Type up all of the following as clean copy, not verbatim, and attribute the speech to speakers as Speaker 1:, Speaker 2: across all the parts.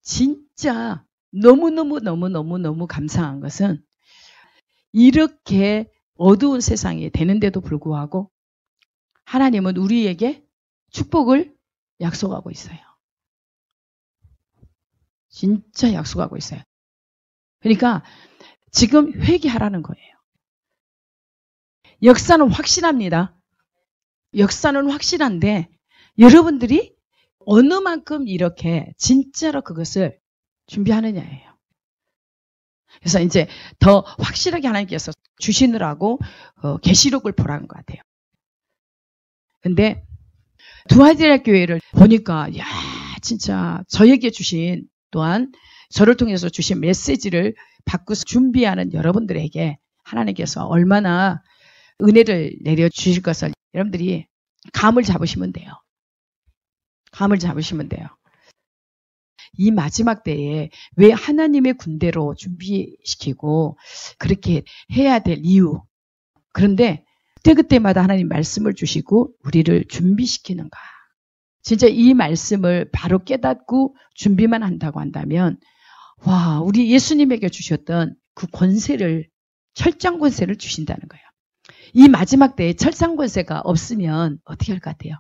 Speaker 1: 진짜 너무너무 감사한 것은 이렇게 어두운 세상이 되는데도 불구하고 하나님은 우리에게 축복을 약속하고 있어요. 진짜 약속하고 있어요. 그러니까 지금 회개하라는 거예요. 역사는 확실합니다. 역사는 확실한데 여러분들이 어느 만큼 이렇게 진짜로 그것을 준비하느냐예요. 그래서 이제 더 확실하게 하나님께서 주시느라고 계시록을 보라는 것 같아요. 근데 두아디라 교회를 보니까 야 진짜 저에게 주신 또한 저를 통해서 주신 메시지를 받고 준비하는 여러분들에게 하나님께서 얼마나 은혜를 내려주실 것을 여러분들이 감을 잡으시면 돼요. 감을 잡으시면 돼요. 이 마지막 때에 왜 하나님의 군대로 준비시키고 그렇게 해야 될 이유. 그런데 그때마다 하나님 말씀을 주시고 우리를 준비시키는가. 진짜 이 말씀을 바로 깨닫고 준비만 한다고 한다면 와 우리 예수님에게 주셨던 그 권세를 철장 권세를 주신다는 거예요. 이 마지막 때에 철장 권세가 없으면 어떻게 할 것 같아요?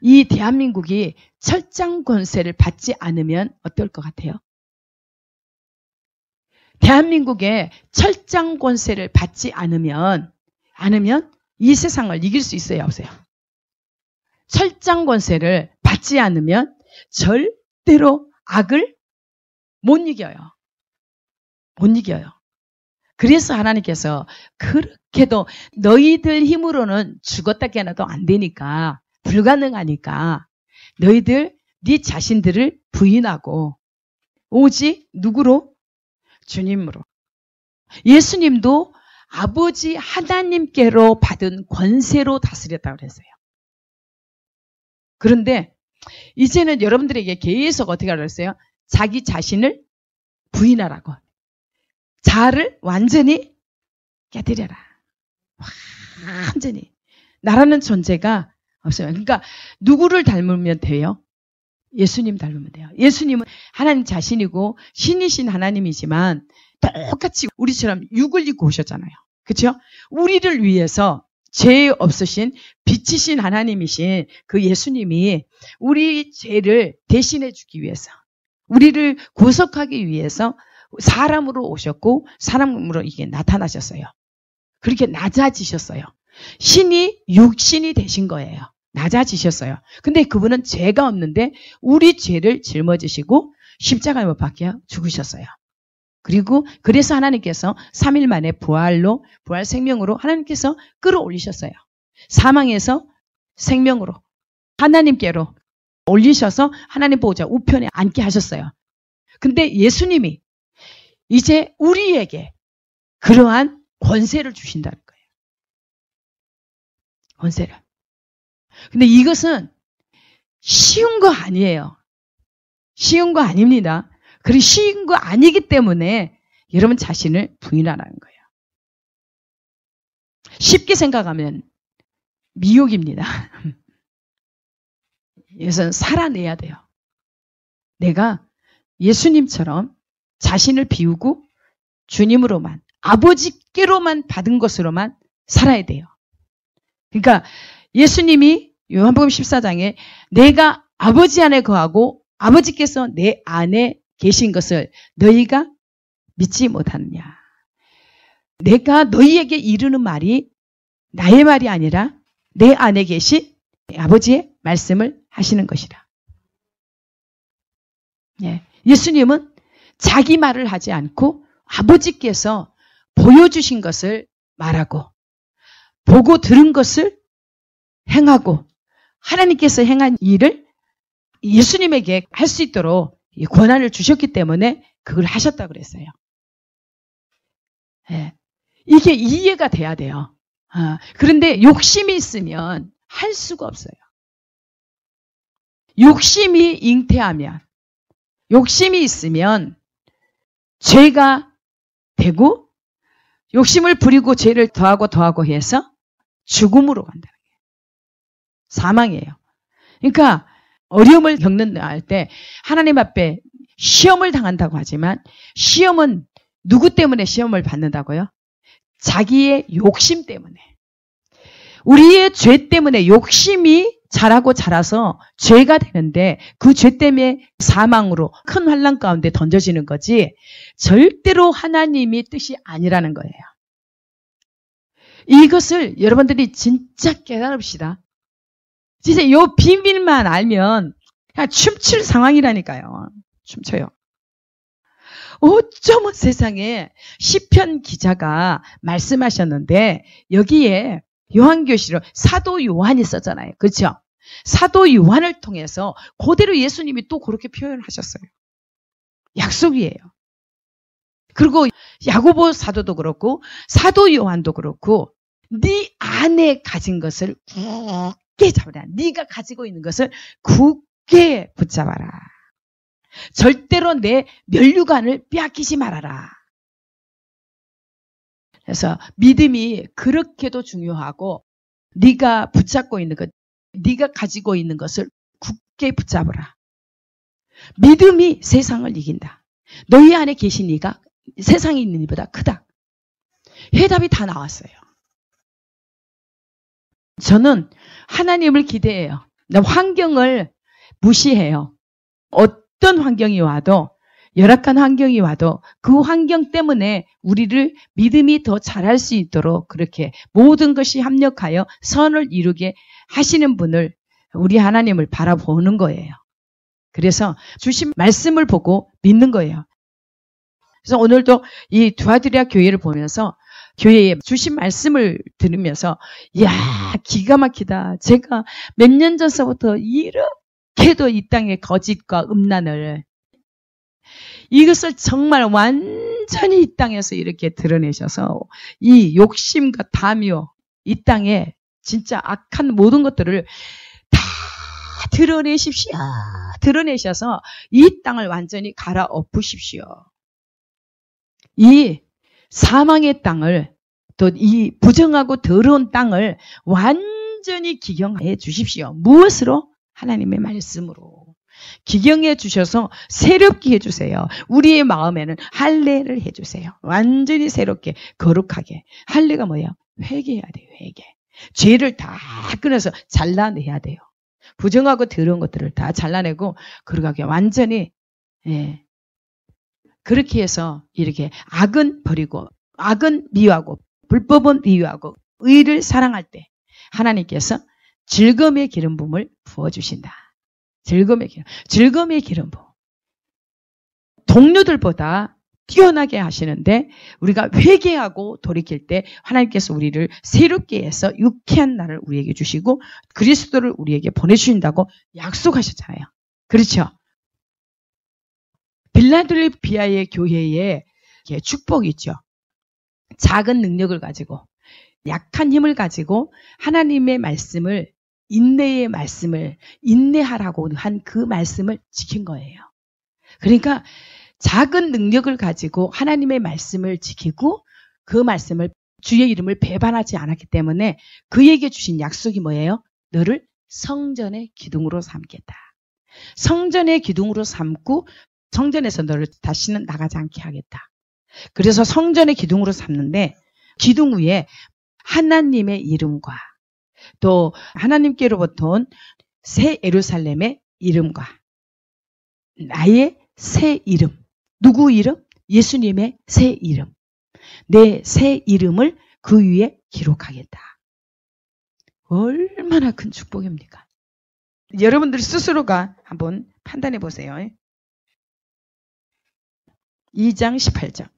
Speaker 1: 이 대한민국이 철장 권세를 받지 않으면 어떨 것 같아요? 대한민국에 철장 권세를 받지 않으면 이 세상을 이길 수 있어요, 없어요? 철장 권세를 받지 않으면 절대로 악을 못 이겨요. 못 이겨요. 그래서 하나님께서 그렇게도 너희들 힘으로는 죽었다 깨어나도 안 되니까 불가능하니까 너희들 네 자신들을 부인하고 오직 누구로? 주님으로. 예수님도 아버지 하나님께로 받은 권세로 다스렸다고 그랬어요. 그런데 이제는 여러분들에게 계속 어떻게 하라고 했어요? 자기 자신을 부인하라고. 자아를 완전히 깨뜨려라. 완전히. 나라는 존재가 없어요. 그러니까 누구를 닮으면 돼요? 예수님 닮으면 돼요. 예수님은 하나님 자신이고 신이신 하나님이지만 똑같이 우리처럼 육을 입고 오셨잖아요. 그렇죠? 우리를 위해서 죄 없으신 빛이신 하나님이신 그 예수님이 우리 죄를 대신해 주기 위해서 우리를 구속하기 위해서 사람으로 오셨고 사람으로 이게 나타나셨어요. 그렇게 낮아지셨어요. 신이 육신이 되신 거예요. 낮아지셨어요. 근데 그분은 죄가 없는데 우리 죄를 짊어지시고 십자가에 못 박혀 죽으셨어요. 그리고 그래서 하나님께서 3일 만에 부활 생명으로 하나님께서 끌어올리셨어요. 사망에서 생명으로 하나님께로 올리셔서 하나님 보호자 우편에 앉게 하셨어요. 근데 예수님이 이제 우리에게 그러한 권세를 주신다는 거예요. 권세를. 근데 이것은 쉬운 거 아니에요. 쉬운 거 아닙니다. 그리고 쉬운 거 아니기 때문에 여러분 자신을 부인하라는 거예요. 쉽게 생각하면 미혹입니다. 이것은 살아내야 돼요. 내가 예수님처럼 자신을 비우고 주님으로만 아버지께로만 받은 것으로만 살아야 돼요. 그러니까 예수님이 요한복음 14장에 내가 아버지 안에 거하고 아버지께서 내 안에 계신 것을 너희가 믿지 못하느냐. 내가 너희에게 이르는 말이 나의 말이 아니라 내 안에 계신 아버지의 말씀을 하시는 것이라. 예. 예수님은 자기 말을 하지 않고 아버지께서 보여주신 것을 말하고 보고 들은 것을 행하고 하나님께서 행한 일을 예수님에게 할 수 있도록 권한을 주셨기 때문에 그걸 하셨다고 그랬어요. 예. 이게 이해가 돼야 돼요. 그런데 욕심이 있으면 할 수가 없어요. 욕심이 잉태하면 욕심이 있으면 죄가 되고 욕심을 부리고 죄를 더하고 해서 죽음으로 간다는 거예요. 사망이에요. 그러니까 어려움을 겪는 할 때 하나님 앞에 시험을 당한다고 하지만 시험은 누구 때문에 시험을 받는다고요? 자기의 욕심 때문에. 우리의 죄 때문에 욕심이 자라서 죄가 되는데 그 죄 때문에 사망으로 큰 환난 가운데 던져지는 거지 절대로 하나님이 뜻이 아니라는 거예요. 이것을 여러분들이 진짜 깨달읍시다. 진짜 이 비밀만 알면 그냥 춤출 상황이라니까요. 춤춰요. 어쩌면 세상에 시편 기자가 말씀하셨는데 여기에 요한계시록 사도 요한이 썼잖아요. 그렇죠? 사도 요한을 통해서 그대로 예수님이 또 그렇게 표현하셨어요. 약속이에요. 그리고 야고보 사도도 그렇고 사도 요한도 그렇고 네 안에 가진 것을 굳게 잡아라. 네가 가지고 있는 것을 굳게 붙잡아라. 절대로 내 면류관을 빼앗기지 말아라. 그래서 믿음이 그렇게도 중요하고 네가 붙잡고 있는 것, 네가 가지고 있는 것을 굳게 붙잡아라. 믿음이 세상을 이긴다. 너희 안에 계신 이가 세상에 있는 이보다 크다. 해답이 다 나왔어요. 저는 하나님을 기대해요. 환경을 무시해요. 어떤 환경이 와도 열악한 환경이 와도 그 환경 때문에 우리를 믿음이 더 잘할 수 있도록 그렇게 모든 것이 합력하여 선을 이루게 하시는 분을 우리 하나님을 바라보는 거예요. 그래서 주신 말씀을 보고 믿는 거예요. 그래서 오늘도 이 두아드리아 교회를 보면서 교회에 주신 말씀을 들으면서 이야 기가 막히다. 제가 몇 년 전서부터 이렇게도 이 땅의 거짓과 음란을 이것을 정말 완전히 이 땅에서 이렇게 드러내셔서 이 욕심과 탐욕 이 땅에 진짜 악한 모든 것들을 다 드러내십시오. 드러내셔서 이 땅을 완전히 갈아엎으십시오. 이 사망의 땅을 또 이 부정하고 더러운 땅을 완전히 기경해 주십시오. 무엇으로? 하나님의 말씀으로. 기경해 주셔서 새롭게 해주세요. 우리의 마음에는 할례를 해주세요. 완전히 새롭게 거룩하게. 할례가 뭐예요? 회개해야 돼요. 회개. 죄를 다 끊어서 잘라내야 돼요. 부정하고 더러운 것들을 다 잘라내고 거룩하게 완전히 그렇게 해서 이렇게 악은 버리고 악은 미워하고 불법은 미워하고 의를 사랑할 때 하나님께서 즐거움의 기름 부음을 부어주신다. 즐거움의 기름 부음. 동료들보다 뛰어나게 하시는데 우리가 회개하고 돌이킬 때 하나님께서 우리를 새롭게 해서 유쾌한 날을 우리에게 주시고 그리스도를 우리에게 보내주신다고 약속하셨잖아요. 그렇죠? 빌라델피아의 교회에 축복이 있죠. 작은 능력을 가지고 약한 힘을 가지고 하나님의 말씀을 인내의 말씀을 인내하라고 한 그 말씀을 지킨 거예요. 그러니까 작은 능력을 가지고 하나님의 말씀을 지키고 그 말씀을 주의 이름을 배반하지 않았기 때문에 그에게 주신 약속이 뭐예요? 너를 성전의 기둥으로 삼겠다. 성전의 기둥으로 삼고 성전에서 너를 다시는 나가지 않게 하겠다. 그래서 성전의 기둥으로 삼는데 기둥 위에 하나님의 이름과 또 하나님께로부터 온 새 예루살렘의 이름과 나의 새 이름. 누구 이름? 예수님의 새 이름. 내 새 이름을 그 위에 기록하겠다. 얼마나 큰 축복입니까? 여러분들 스스로가 한번 판단해 보세요. 2장 18절.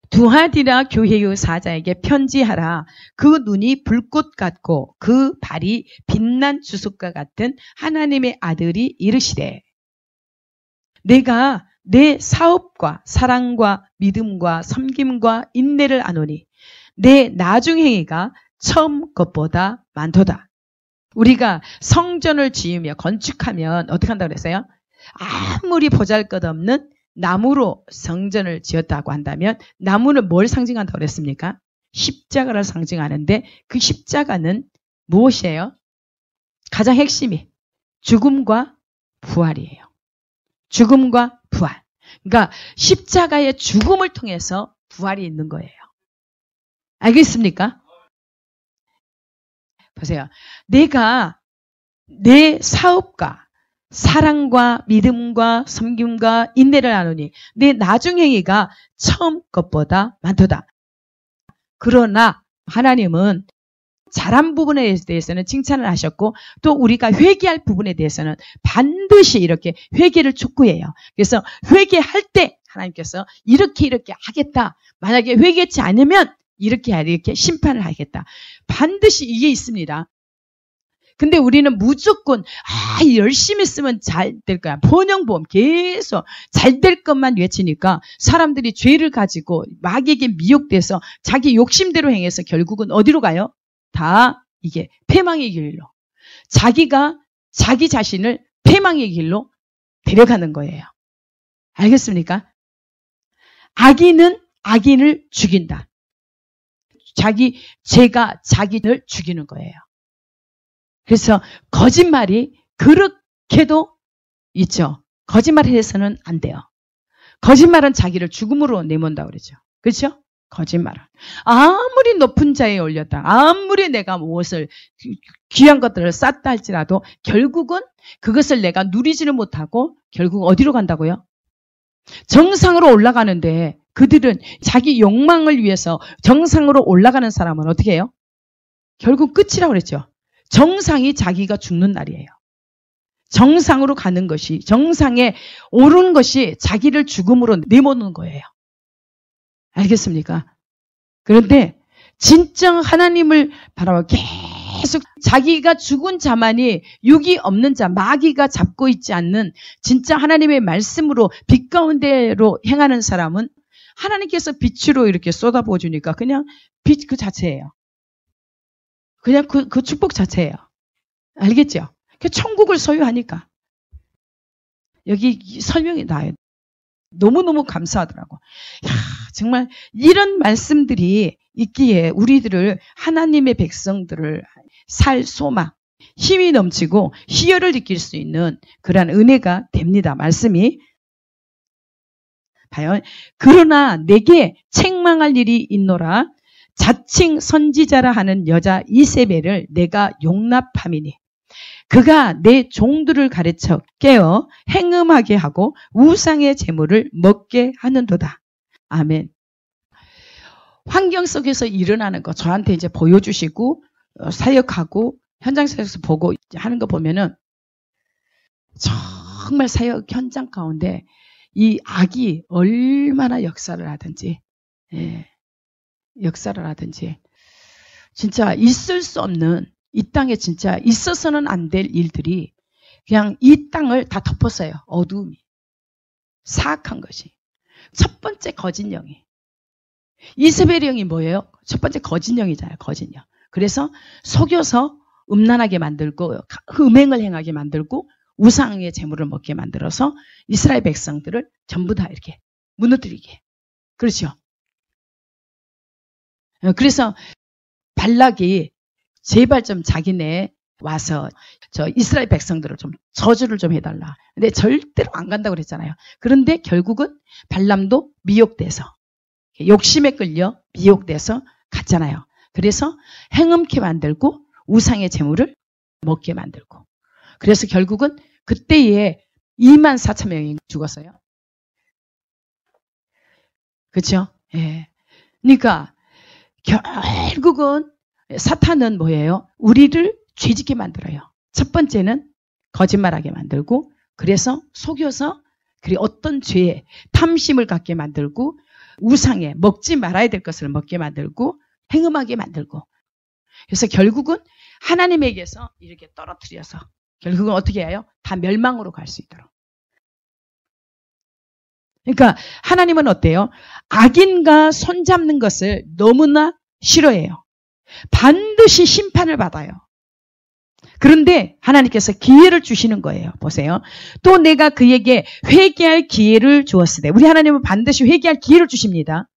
Speaker 1: 두아디라 교회의 사자에게 편지하라. 그 눈이 불꽃 같고 그 발이 빛난 주석과 같은 하나님의 아들이 이르시되 내가 내 사업과 사랑과 믿음과 섬김과 인내를 아노니 내 나중행위가 처음 것보다 많도다. 우리가 성전을 지으며 건축하면 어떻게 한다고 그랬어요? 아무리 보잘것없는 나무로 성전을 지었다고 한다면 나무는 뭘 상징한다고 그랬습니까? 십자가를 상징하는데 그 십자가는 무엇이에요? 가장 핵심이 죽음과 부활이에요. 죽음과 부활. 그러니까 십자가의 죽음을 통해서 부활이 있는 거예요. 알겠습니까? 보세요. 내가 내 사업과 사랑과 믿음과 섬김과 인내를 나누니 내 나중행위가 처음 것보다 많도다. 그러나 하나님은 잘한 부분에 대해서는 칭찬을 하셨고 또 우리가 회개할 부분에 대해서는 반드시 이렇게 회개를 촉구해요. 그래서 회개할 때 하나님께서 이렇게 하겠다. 만약에 회개치 않으면 이렇게 심판을 하겠다. 반드시 이게 있습니다. 근데 우리는 무조건 열심히 쓰면 잘 될 거야. 번영보험 계속 잘 될 것만 외치니까 사람들이 죄를 가지고 마귀에게 미혹돼서 자기 욕심대로 행해서 결국은 어디로 가요? 다 이게 패망의 길로. 자기가 자기 자신을 패망의 길로 데려가는 거예요. 알겠습니까? 악인은 악인을 죽인다. 죄가 자기를 죽이는 거예요. 그래서 거짓말이 그렇게도 있죠. 거짓말을 해서는 안 돼요. 거짓말은 자기를 죽음으로 내몬다고 그러죠. 그렇죠? 거짓말은. 아무리 높은 자에 올렸다. 아무리 내가 무엇을 귀한 것들을 쌌다 할지라도 결국은 그것을 내가 누리지는 못하고 결국 어디로 간다고요? 정상으로 올라가는데 그들은 자기 욕망을 위해서 정상으로 올라가는 사람은 어떻게 해요? 결국 끝이라고 그랬죠. 정상이 자기가 죽는 날이에요. 정상으로 가는 것이, 정상에 오른 것이 자기를 죽음으로 내모는 거예요. 알겠습니까? 그런데 진정 하나님을 바라봐 계속 자기가 죽은 자만이 육이 없는 자, 마귀가 잡고 있지 않는 진짜 하나님의 말씀으로 빛 가운데로 행하는 사람은 하나님께서 빛으로 이렇게 쏟아부어 주니까 그냥 빛 그 자체예요. 그냥 그 축복 자체예요. 알겠죠? 천국을 소유하니까. 여기 설명이 나요. 너무너무 감사하더라고. 야, 정말 이런 말씀들이 있기에 우리들을 하나님의 백성들을 살 소망, 힘이 넘치고 희열을 느낄 수 있는 그러한 은혜가 됩니다. 말씀이. 봐요. 그러나 내게 책망할 일이 있노라. 자칭 선지자라 하는 여자 이세벨을 내가 용납함이니 그가 내 종들을 가르쳐 깨어 행음하게 하고 우상의 재물을 먹게 하는도다. 아멘. 환경 속에서 일어나는 거 저한테 이제 보여주시고 사역하고 현장 사역에서 보고 하는 거 보면은 정말 사역 현장 가운데 이 악이 얼마나 역사를 하든지 역사를 하든지 진짜 있을 수 없는 이 땅에 진짜 있어서는 안 될 일들이 그냥 이 땅을 다 덮었어요. 어두움이. 사악한 것이. 첫 번째 거짓령이. 이세벨의 영이 뭐예요? 첫 번째 거짓령이잖아요. 거짓령. 그래서 속여서 음란하게 만들고 음행을 행하게 만들고 우상의 재물을 먹게 만들어서 이스라엘 백성들을 전부 다 이렇게 무너뜨리게. 그렇죠. 그래서 발락이 제발 좀 자기네 와서 저 이스라엘 백성들을 좀 저주를 좀 해달라. 근데 절대로 안 간다고 그랬잖아요. 그런데 결국은 발람도 미혹돼서 욕심에 끌려 미혹돼서 갔잖아요. 그래서 행음케 만들고 우상의 재물을 먹게 만들고 그래서 결국은 그때에 24,000명이 죽었어요. 그렇죠? 예. 그러니까 결국은 사탄은 뭐예요? 우리를 죄짓게 만들어요. 첫 번째는 거짓말하게 만들고 그래서 속여서 그리고 어떤 죄에 탐심을 갖게 만들고 우상에 먹지 말아야 될 것을 먹게 만들고 행음하게 만들고 그래서 결국은 하나님에게서 이렇게 떨어뜨려서 결국은 어떻게 해요? 다 멸망으로 갈 수 있도록. 그러니까 하나님은 어때요? 악인과 손잡는 것을 너무나 싫어해요. 반드시 심판을 받아요. 그런데 하나님께서 기회를 주시는 거예요. 보세요. 또 내가 그에게 회개할 기회를 주었으되 우리 하나님은 반드시 회개할 기회를 주십니다.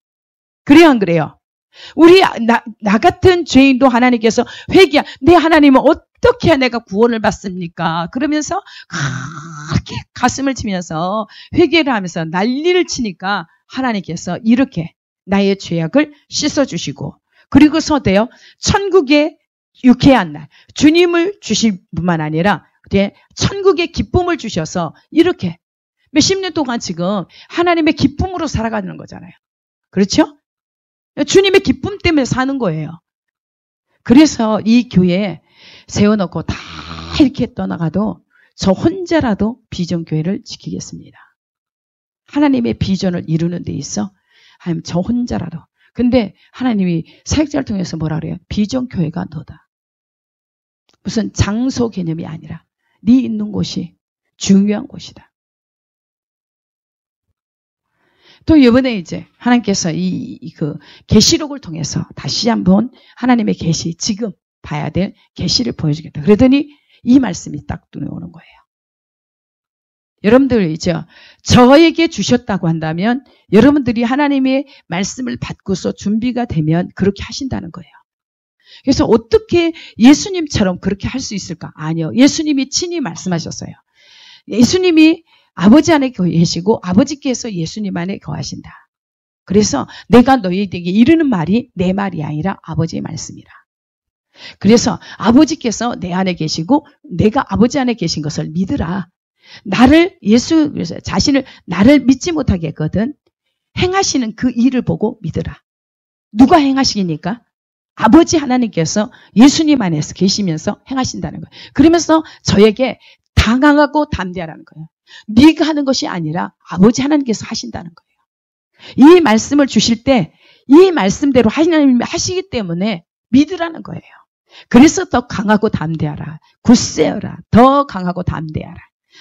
Speaker 1: 그래요 안 그래요? 우리 나 같은 죄인도 하나님께서 내 하나님은 어떻게 해야 내가 구원을 받습니까? 그러면서 그렇게 가슴을 치면서 회개를 하면서 난리를 치니까 하나님께서 이렇게 나의 죄악을 씻어주시고 그리고서도요 천국의 유쾌한 날 주님을 주실 뿐만 아니라 천국의 기쁨을 주셔서 이렇게 몇십 년 동안 지금 하나님의 기쁨으로 살아가는 거잖아요. 그렇죠? 주님의 기쁨 때문에 사는 거예요. 그래서 이 교회에 세워놓고 다 이렇게 떠나가도 저 혼자라도 비전교회를 지키겠습니다. 하나님의 비전을 이루는 데 있어 하나님 저 혼자라도. 근데 하나님이 사역자를 통해서 뭐라 그래요? 비전교회가 너다. 무슨 장소 개념이 아니라 네 있는 곳이 중요한 곳이다. 또 이번에 이제 하나님께서 그 계시록을 통해서 다시 한번 하나님의 계시 지금 봐야 될 계시를 보여주겠다. 그러더니 이 말씀이 딱 눈에 오는 거예요. 여러분들 이제 저에게 주셨다고 한다면 여러분들이 하나님의 말씀을 받고서 준비가 되면 그렇게 하신다는 거예요. 그래서 어떻게 예수님처럼 그렇게 할 수 있을까? 아니요. 예수님이 친히 말씀하셨어요. 예수님이 아버지 안에 계시고 아버지께서 예수님 안에 거하신다. 그래서 내가 너희에게 이르는 말이 내 말이 아니라 아버지의 말씀이라. 그래서 아버지께서 내 안에 계시고 내가 아버지 안에 계신 것을 믿으라. 나를 예수 자신을 나를 믿지 못하게 했거든. 행하시는 그 일을 보고 믿으라. 누가 행하시니까? 아버지 하나님께서 예수님 안에서 계시면서 행하신다는 거예요. 그러면서 저에게 당황하고 담대하라는 거예요. 네가 하는 것이 아니라 아버지 하나님께서 하신다는 거예요. 이 말씀을 주실 때 이 말씀대로 하나님이 하시기 때문에 믿으라는 거예요. 그래서 더 강하고 담대하라. 굳세어라. 더 강하고 담대하라.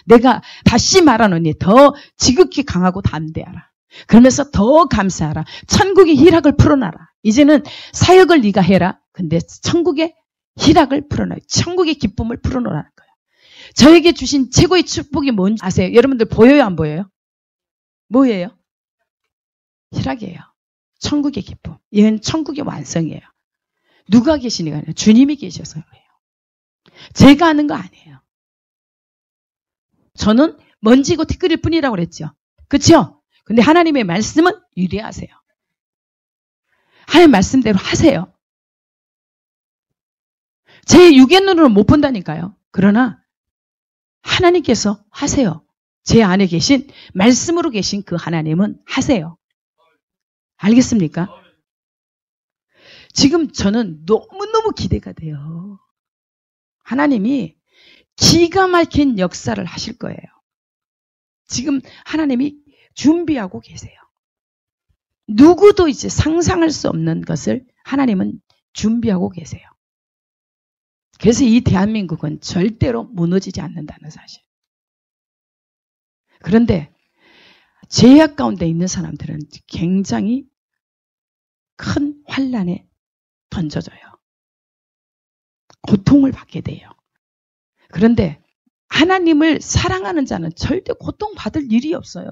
Speaker 1: 내가 다시 말하노니 더 지극히 강하고 담대하라. 그러면서 더 감사하라. 천국의 희락을 풀어놔라. 이제는 사역을 네가 해라. 근데 천국의 희락을 풀어놔. 천국의 기쁨을 풀어놓으라는 거예요. 저에게 주신 최고의 축복이 뭔지 아세요? 여러분들 보여요? 안 보여요? 뭐예요? 희락이에요. 천국의 기쁨. 이건 천국의 완성이에요. 누가 계시니까 아니라 주님이 계셔서 그래요. 제가 하는 거 아니에요. 저는 먼지고 티끌일 뿐이라고 그랬죠. 그렇죠? 근데 하나님의 말씀은 유리하세요. 하나님 말씀대로 하세요. 제 육의 눈으로 못 본다니까요. 그러나 하나님께서 하세요. 제 안에 계신 말씀으로 계신 그 하나님은 하세요. 알겠습니까? 지금 저는 너무너무 기대가 돼요. 하나님이 기가 막힌 역사를 하실 거예요. 지금 하나님이 준비하고 계세요. 누구도 이제 상상할 수 없는 것을 하나님은 준비하고 계세요. 그래서 이 대한민국은 절대로 무너지지 않는다는 사실. 그런데 죄악 가운데 있는 사람들은 굉장히 큰 환난에 던져져요. 고통을 받게 돼요. 그런데 하나님을 사랑하는 자는 절대 고통받을 일이 없어요.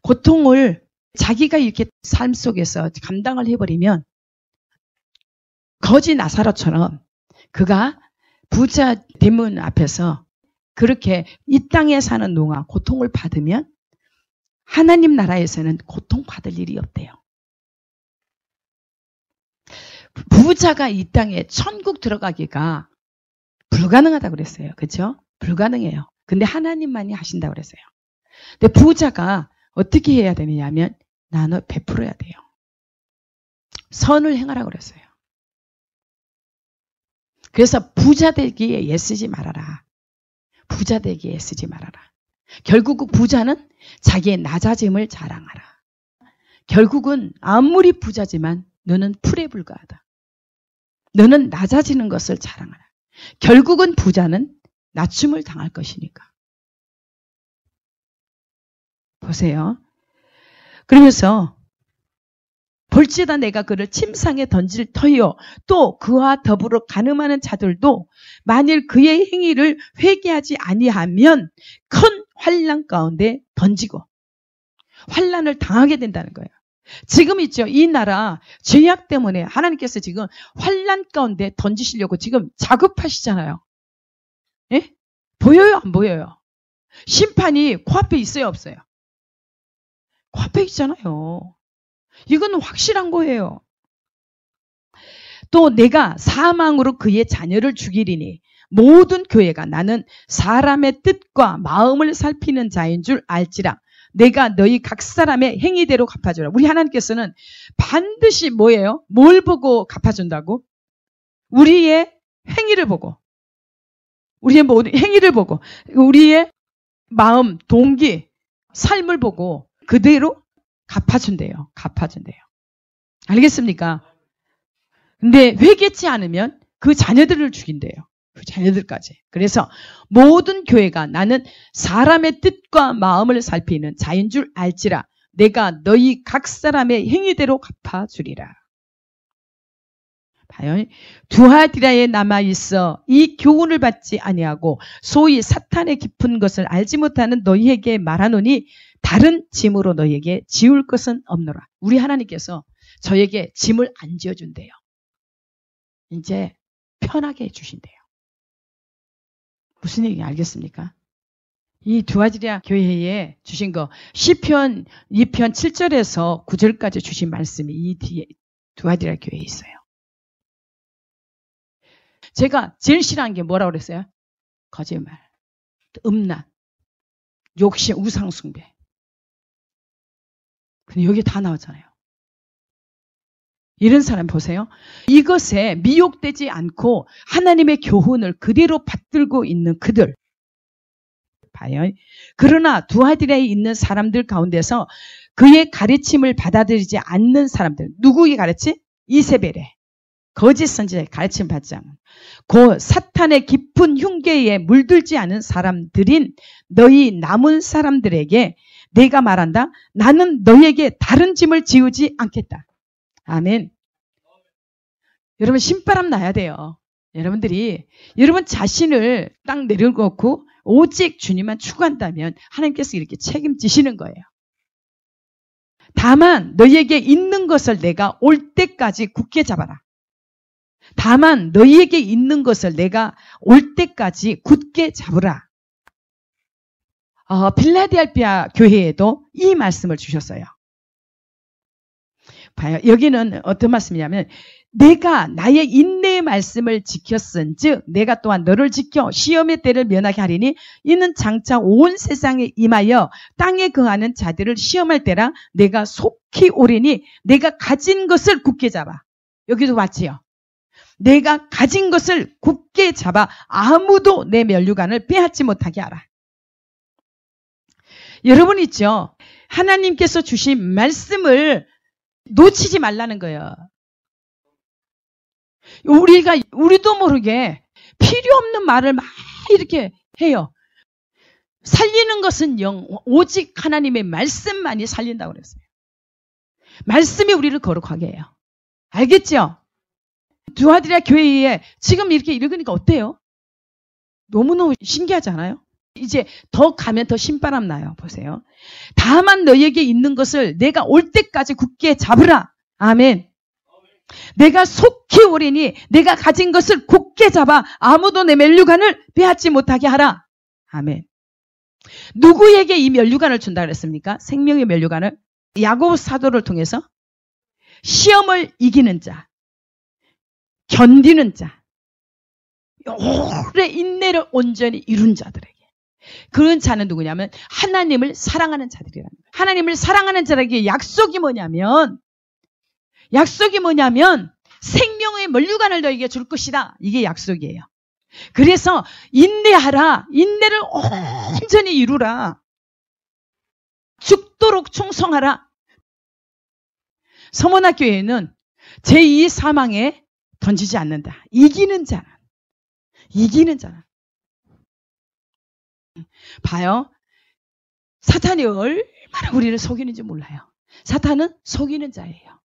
Speaker 1: 고통을 자기가 이렇게 삶 속에서 감당을 해버리면 거지 나사로처럼 그가 부자 대문 앞에서 그렇게 이 땅에 사는 동안 고통을 받으면 하나님 나라에서는 고통받을 일이 없대요. 부자가 이 땅에 천국 들어가기가 불가능하다고 그랬어요. 그렇죠? 불가능해요. 근데 하나님만이 하신다고 그랬어요. 근데 부자가 어떻게 해야 되느냐면 나눠 베풀어야 돼요. 선을 행하라고 그랬어요. 그래서 부자 되기에 애쓰지 말아라. 부자 되기에 애쓰지 말아라. 결국 부자는 자기의 낮아짐을 자랑하라. 결국은 아무리 부자지만 너는 풀에 불과하다. 너는 낮아지는 것을 자랑하라. 결국은 부자는 낮춤을 당할 것이니까. 보세요. 그러면서 볼지어다 내가 그를 침상에 던질 터이요 또 그와 더불어 간음하는 자들도 만일 그의 행위를 회개하지 아니하면 큰 환난 가운데 던지고 환난을 당하게 된다는 거예요. 지금 있죠. 이 나라 죄악 때문에 하나님께서 지금 환난 가운데 던지시려고 지금 자급하시잖아요. 예? 보여요, 안 보여요? 심판이 코앞에 있어요, 없어요? 코앞에 있잖아요. 이건 확실한 거예요. 또 내가 사망으로 그의 자녀를 죽이리니 모든 교회가 나는 사람의 뜻과 마음을 살피는 자인 줄 알지라. 내가 너희 각 사람의 행위대로 갚아주라. 우리 하나님께서는 반드시 뭐예요? 뭘 보고 갚아준다고? 우리의 행위를 보고, 우리의 모든 행위를 보고, 우리의 마음, 동기, 삶을 보고 그대로 갚아준대요. 갚아준대요. 알겠습니까? 근데 회개치 않으면 그 자녀들을 죽인대요. 그 자녀들까지. 그래서 모든 교회가 나는 사람의 뜻과 마음을 살피는 자인 줄 알지라. 내가 너희 각 사람의 행위대로 갚아주리라. 봐요. 두아디라에 남아있어 이 교훈을 받지 아니하고 소위 사탄의 깊은 것을 알지 못하는 너희에게 말하노니 다른 짐으로 너희에게 지울 것은 없노라. 우리 하나님께서 저에게 짐을 안 지어준대요. 이제 편하게 해주신대요. 무슨 얘기 알겠습니까? 이 두아디라 교회에 주신 거 시편 2편 7절에서 9절까지 주신 말씀이 이 뒤에 두아디라 교회에 있어요. 제가 제일 싫어하는 게 뭐라고 그랬어요? 거짓말, 음란, 욕심, 우상숭배. 근데 여기 다 나왔잖아요. 이런 사람 보세요. 이것에 미혹되지 않고 하나님의 교훈을 그대로 받들고 있는 그들. 봐요. 그러나 두아디라에 있는 사람들 가운데서 그의 가르침을 받아들이지 않는 사람들. 누구의 가르침? 이세벨의. 거짓 선지자의 가르침 받지 않은 그 사탄의 깊은 흉계에 물들지 않은 사람들인 너희 남은 사람들에게 내가 말한다. 나는 너희에게 다른 짐을 지우지 않겠다. 아멘. 여러분 신바람 나야 돼요. 여러분들이 여러분 자신을 딱 내려놓고 오직 주님만 추구한다면 하나님께서 이렇게 책임지시는 거예요. 다만 너희에게 있는 것을 내가 올 때까지 굳게 잡아라. 다만 너희에게 있는 것을 내가 올 때까지 굳게 잡으라. 필라델피아 교회에도 이 말씀을 주셨어요. 봐요. 여기는 어떤 말씀이냐면 내가 나의 인내의 말씀을 지켰은즉 내가 또한 너를 지켜 시험의 때를 면하게 하리니 이는 장차 온 세상에 임하여 땅에 거하는 자들을 시험할 때라. 내가 속히 오리니 내가 가진 것을 굳게 잡아. 여기도 맞지요. 내가 가진 것을 굳게 잡아 아무도 내 면류관을 빼앗지 못하게 하라. 여러분 있죠. 하나님께서 주신 말씀을 놓치지 말라는 거예요. 우리도 모르게 필요 없는 말을 막 이렇게 해요. 살리는 것은 영, 오직 하나님의 말씀만이 살린다고 그랬어요. 말씀이 우리를 거룩하게 해요. 알겠죠? 두아디라 교회에 지금 이렇게 읽으니까 어때요? 너무너무 신기하지 않아요? 이제 더 가면 더 신바람 나요. 보세요. 다만 너희에게 있는 것을 내가 올 때까지 굳게 잡으라. 아멘. 내가 속히 오리니 내가 가진 것을 굳게 잡아 아무도 내 면류관을 빼앗지 못하게 하라. 아멘. 누구에게 이 면류관을 준다 그랬습니까? 생명의 면류관을. 야고보 사도를 통해서 시험을 이기는 자, 견디는 자, 오래 인내를 온전히 이룬 자들에게. 그런 자는 누구냐면 하나님을 사랑하는 자들이랍니다. 하나님을 사랑하는 자에게 약속이 뭐냐면 생명의 면류관을 너에게 줄 것이다. 이게 약속이에요. 그래서 인내하라. 인내를 온전히 이루라. 죽도록 충성하라. 서문학교에는 제2 사망에 던지지 않는다. 이기는 자는. 봐요. 사탄이 얼마나 우리를 속이는지 몰라요. 사탄은 속이는 자예요.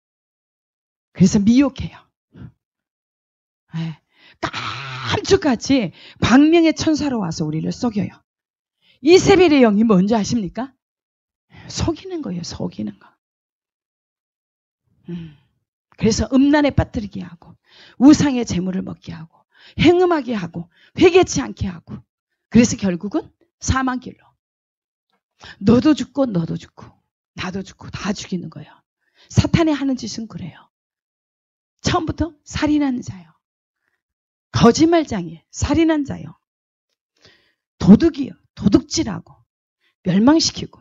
Speaker 1: 그래서 미혹해요. 깜짝같이 광명의 천사로 와서 우리를 속여요. 이세벨의 영이 뭔지 아십니까? 속이는 거예요. 속이는 거. 그래서 음란에 빠뜨리게 하고 우상의 재물을 먹게 하고 행음하게 하고 회개치 않게 하고 그래서 결국은 사망길로. 너도 죽고 너도 죽고 나도 죽고 다 죽이는 거예요. 사탄이 하는 짓은 그래요. 처음부터 살인하는 자요. 거짓말장이에요. 살인한 자요. 도둑이요. 도둑질하고 멸망시키고.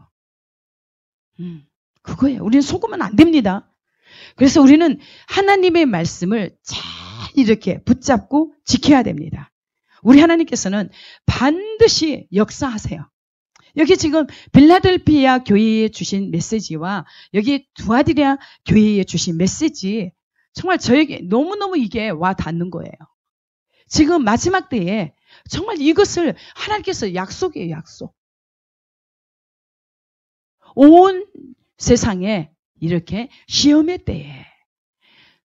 Speaker 1: 그거예요. 우리는 속으면 안 됩니다. 그래서 우리는 하나님의 말씀을 잘 이렇게 붙잡고 지켜야 됩니다. 우리 하나님께서는 반드시 역사하세요. 여기 지금 빌라델피아 교회에 주신 메시지와 여기 두아디라 교회에 주신 메시지 정말 저에게 너무너무 이게 와 닿는 거예요. 지금 마지막 때에 정말 이것을 하나님께서 약속이에요. 약속. 온 세상에 이렇게 시험의 때에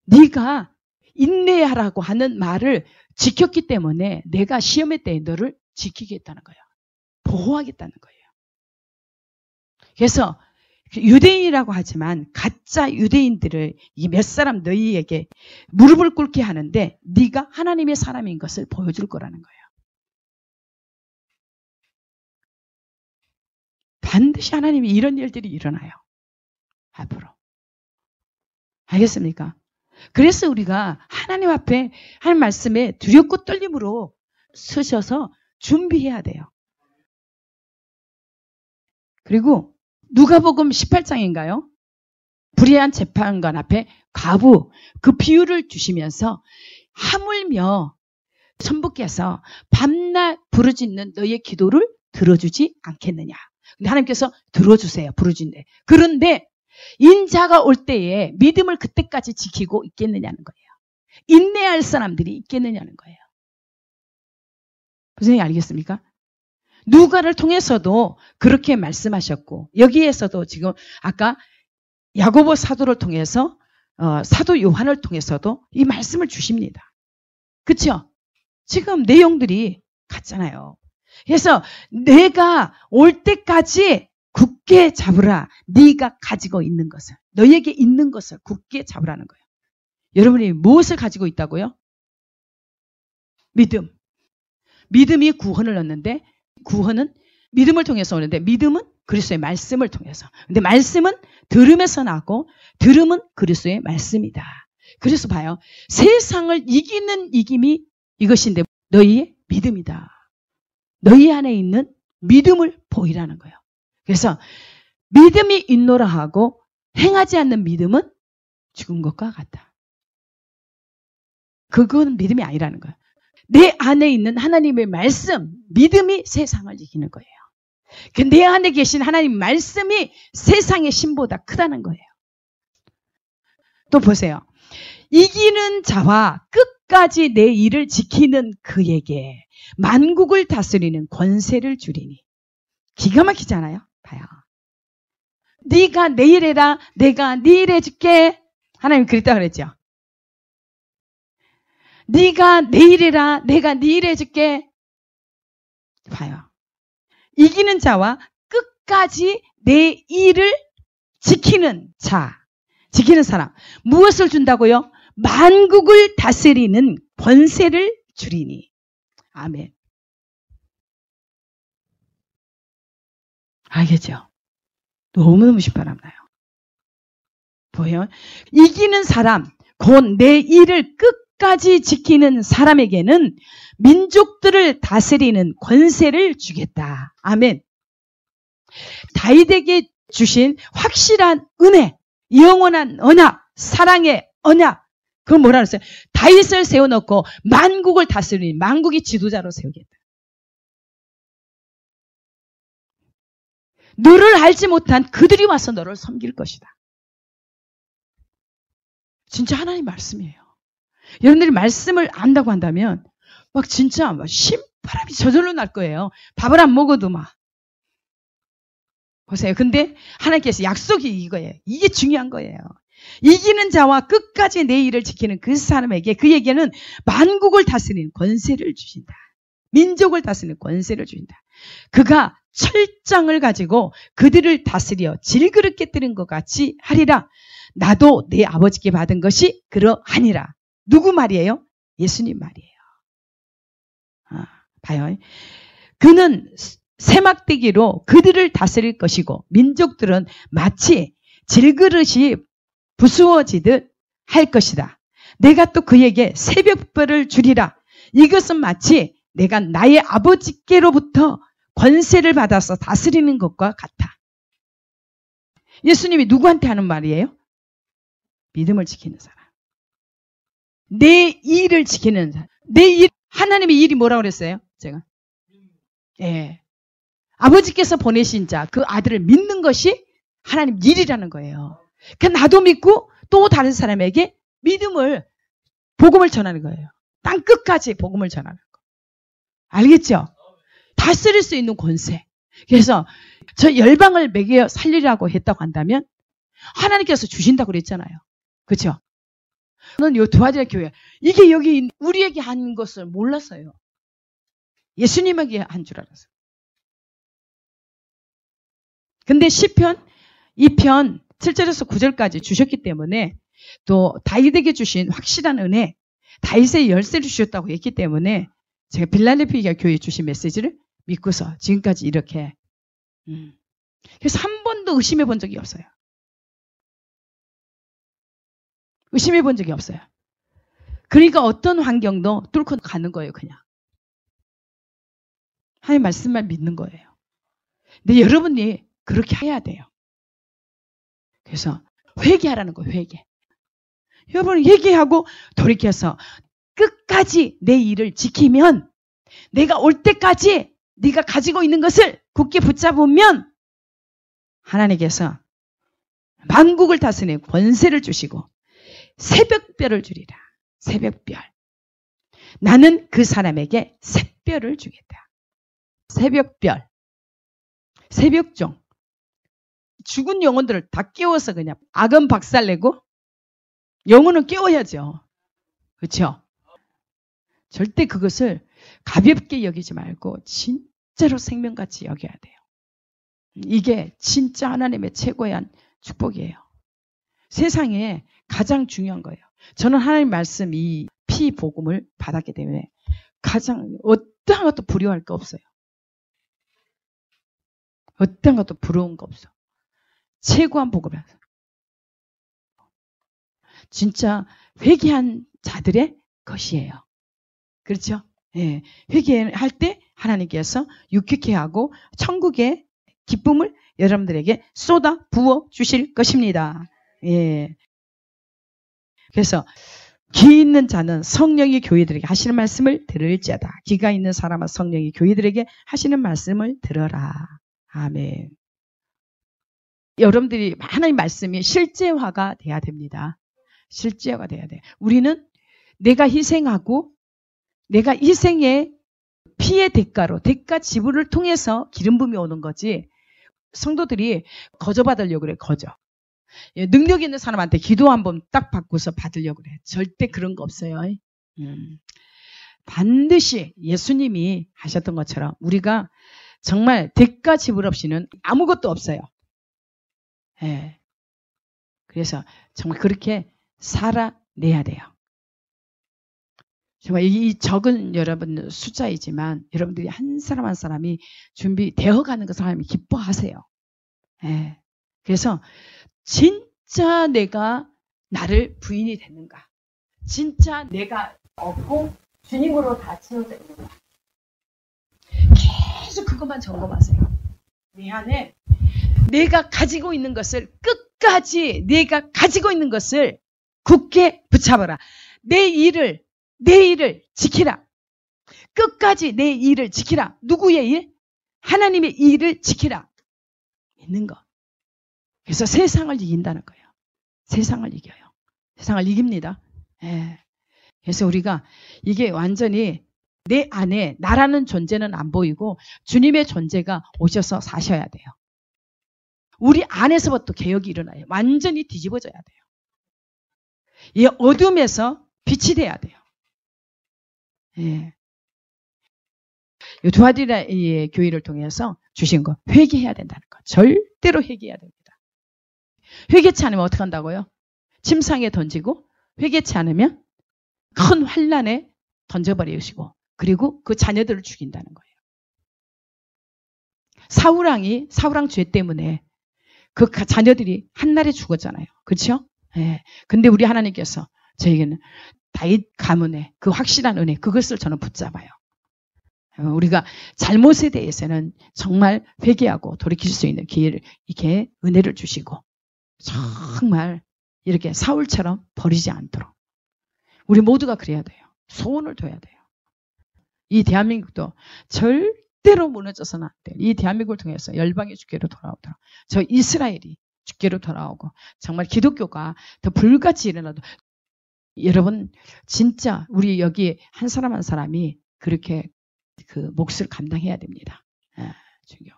Speaker 1: 네가 인내하라고 하는 말을 지켰기 때문에 내가 시험의 때에 너를 지키겠다는 거예요. 보호하겠다는 거예요. 그래서 유대인이라고 하지만 가짜 유대인들을 이 몇 사람 너희에게 무릎을 꿇게 하는데 네가 하나님의 사람인 것을 보여줄 거라는 거예요. 반드시 하나님이 이런 일들이 일어나요. 앞으로. 알겠습니까? 그래서 우리가 하나님 앞에 하나님 말씀에 두렵고 떨림으로 서셔서 준비해야 돼요. 그리고 누가복음 18장인가요? 불의한 재판관 앞에 과부 그 비유를 주시면서 하물며 천부께서 밤낮 부르짖는 너희의 기도를 들어주지 않겠느냐. 근데 하나님께서 들어주세요. 부르짖네. 그런데 인자가 올 때에 믿음을 그때까지 지키고 있겠느냐는 거예요. 인내할 사람들이 있겠느냐는 거예요. 무슨 얘기 알겠습니까? 누가를 통해서도 그렇게 말씀하셨고 여기에서도 지금 아까 야고보 사도를 통해서 사도 요한을 통해서도 이 말씀을 주십니다. 그렇죠? 지금 내용들이 같잖아요. 그래서 내가 올 때까지 굳게 잡으라. 네가 가지고 있는 것을. 너에게 있는 것을 굳게 잡으라는 거예요. 여러분이 무엇을 가지고 있다고요? 믿음. 믿음이 구원을 얻는데 구원은 믿음을 통해서 오는데 믿음은 그리스도의 말씀을 통해서. 근데 말씀은 들음에서 나고 들음은 그리스도의 말씀이다. 그래서 봐요. 세상을 이기는 이김이 이것인데 너희의 믿음이다. 너희 안에 있는 믿음을 보이라는 거예요. 그래서 믿음이 있노라 하고 행하지 않는 믿음은 죽은 것과 같다. 그건 믿음이 아니라는 거예요. 내 안에 있는 하나님의 말씀, 믿음이 세상을 이기는 거예요. 내 안에 계신 하나님 말씀이 세상의 신보다 크다는 거예요. 또 보세요. 이기는 자와 끝까지 내 일을 지키는 그에게 만국을 다스리는 권세를 주리니. 기가 막히잖아요. 봐요. 네가 내 일 해라. 내가 네 일 해줄게. 하나님 그랬다 그랬죠. 네가 내 일 해라. 내가 네 일 해줄게. 봐요. 이기는 자와 끝까지 내 일을 지키는 자. 지키는 사람. 무엇을 준다고요? 만국을 다스리는 권세를 주리니. 아멘. 알겠죠? 너무너무 신바람나요. 보여요? 이기는 사람, 곧 내 일을 끝까지 지키는 사람에게는 민족들을 다스리는 권세를 주겠다. 아멘. 다윗에게 주신 확실한 은혜, 영원한 언약, 사랑의 언약. 그건 뭐라 그랬어요? 다윗을 세워놓고 만국을 다스리는 만국의 지도자로 세우겠다. 너를 알지 못한 그들이 와서 너를 섬길 것이다. 진짜 하나님 말씀이에요. 여러분들이 말씀을 안다고 한다면 막 진짜 막 신바람이 저절로 날 거예요. 밥을 안 먹어도 막. 보세요. 근데 하나님께서 약속이 이거예요. 이게 중요한 거예요. 이기는 자와 끝까지 내 일을 지키는 그 사람에게 그에게는 만국을 다스리는 권세를 주신다. 민족을 다스리는 권세를 주신다. 그가 철장을 가지고 그들을 다스려 질그릇 깨뜨린 것 같이 하리라. 나도 내 아버지께 받은 것이 그러하니라. 누구 말이에요? 예수님 말이에요. 봐요. 그는 세막대기로 그들을 다스릴 것이고 민족들은 마치 질그릇이 부수어지듯 할 것이다. 내가 또 그에게 새벽별을 주리라. 이것은 마치 내가 나의 아버지께로부터 권세를 받아서 다스리는 것과 같아. 예수님이 누구한테 하는 말이에요? 믿음을 지키는 사람. 내 일을 지키는 사람. 내 일, 하나님의 일이 뭐라고 그랬어요? 제가. 예. 아버지께서 보내신 자, 그 아들을 믿는 것이 하나님 일이라는 거예요. 그러니까 나도 믿고 또 다른 사람에게 복음을 전하는 거예요. 땅 끝까지 복음을 전하는 거. 알겠죠? 다스릴 수 있는 권세. 그래서 저 열방을 먹여 살리라고 했다고 한다면 하나님께서 주신다고 그랬잖아요. 그렇죠? 저는 요 두아디라 교회 이게 여기 우리에게 한 것을 몰랐어요. 예수님에게 한 줄 알았어요. 근데 시편 2편 7절에서 9절까지 주셨기 때문에 또 다윗에게 주신 확실한 은혜, 다윗의 열쇠를 주셨다고 했기 때문에 제가 빌라델피아 교회에 주신 메시지를 믿고서 지금까지 이렇게 그래서 한 번도 의심해 본 적이 없어요. 의심해 본 적이 없어요. 그러니까 어떤 환경도 뚫고 가는 거예요. 그냥 하나님 말씀만 믿는 거예요. 근데 여러분이 그렇게 해야 돼요. 그래서 회개하라는 거예요. 회개. 여러분 회개하고 돌이켜서 끝까지 내 일을 지키면 내가 올 때까지 네가 가지고 있는 것을 굳게 붙잡으면 하나님께서 만국을 다스리는 권세를 주시고 새벽별을 주리라. 새벽별. 나는 그 사람에게 새별을 주겠다. 새벽별. 새벽종. 죽은 영혼들을 다 깨워서 그냥 악은 박살내고 영혼은 깨워야죠. 그렇죠? 절대 그것을 가볍게 여기지 말고 진짜로 생명같이 여겨야 돼요. 이게 진짜 하나님의 최고의 축복이에요. 세상에 가장 중요한 거예요. 저는 하나님 말씀 이 피복음을 받았기 때문에 가장 어떠한 것도 부러워할 거 없어요. 어떤 것도 부러운 거 없어. 최고한 복음을. 진짜 회개한 자들의 것이에요. 그렇죠? 예. 회개할 때 하나님께서 유쾌케 하고 천국의 기쁨을 여러분들에게 쏟아 부어 주실 것입니다. 예. 그래서 귀 있는 자는 성령이 교회들에게 하시는 말씀을 들을지어다. 귀가 있는 사람은 성령이 교회들에게 하시는 말씀을 들어라. 아멘. 여러분들이 하나님 말씀이 실제화가 돼야 됩니다. 실제화가 돼야 돼. 우리는 내가 희생하고 내가 희생의 피의 대가로 대가 지불을 통해서 기름 부음이 오는 거지. 성도들이 거저 받으려고 그래. 거저. 능력 있는 사람한테 기도 한번 딱 받고서 받으려고 그래. 절대 그런 거 없어요. 반드시 예수님이 하셨던 것처럼 우리가 정말 대가 지불 없이는 아무것도 없어요. 예. 그래서 정말 그렇게 살아내야 돼요. 정말 이 적은 여러분 숫자이지만 여러분들이 한 사람 한 사람이 준비되어 가는 것을 하나님이 기뻐하세요. 예. 그래서 진짜 내가 나를 부인이 됐는가? 진짜 내가 없고 주님으로 다 채워져 있는가? 계속 그것만 점검하세요. 내 안에 내가 가지고 있는 것을 끝까지 내가 가지고 있는 것을 굳게 붙잡아라. 내 일을 지키라. 끝까지 내 일을 지키라. 누구의 일? 하나님의 일을 지키라. 믿는 거. 그래서 세상을 이긴다는 거예요. 세상을 이겨요. 세상을 이깁니다. 예. 그래서 우리가 이게 완전히 내 안에 나라는 존재는 안 보이고 주님의 존재가 오셔서 사셔야 돼요. 우리 안에서부터 개혁이 일어나요. 완전히 뒤집어져야 돼요. 이 어둠에서 빛이 돼야 돼요. 예. 이 두아디라 교회를 통해서 주신 거 회개해야 된다는 거. 절대로 회개해야 됩니다. 회개치 않으면 어떻게 한다고요? 침상에 던지고 회개치 않으면 큰 환란에 던져버리시고 그리고 그 자녀들을 죽인다는 거예요. 사울왕 죄 때문에 그 자녀들이 한날에 죽었잖아요. 그렇죠? 예. 근데 우리 하나님께서 저에게는 다윗 가문의 그 확실한 은혜, 그것을 저는 붙잡아요. 우리가 잘못에 대해서는 정말 회개하고 돌이킬 수 있는 기회를, 이렇게 은혜를 주시고 정말 이렇게 사울처럼 버리지 않도록 우리 모두가 그래야 돼요. 소원을 둬야 돼요. 이 대한민국도 절대로 무너져서는 안 돼요. 이 대한민국을 통해서 열방이 주께로 돌아오도록, 저 이스라엘이 주께로 돌아오고 정말 기독교가 더 불같이 일어나도, 여러분 진짜 우리 여기 한 사람 한 사람이 그렇게 그 몫을 감당해야 됩니다. 중요.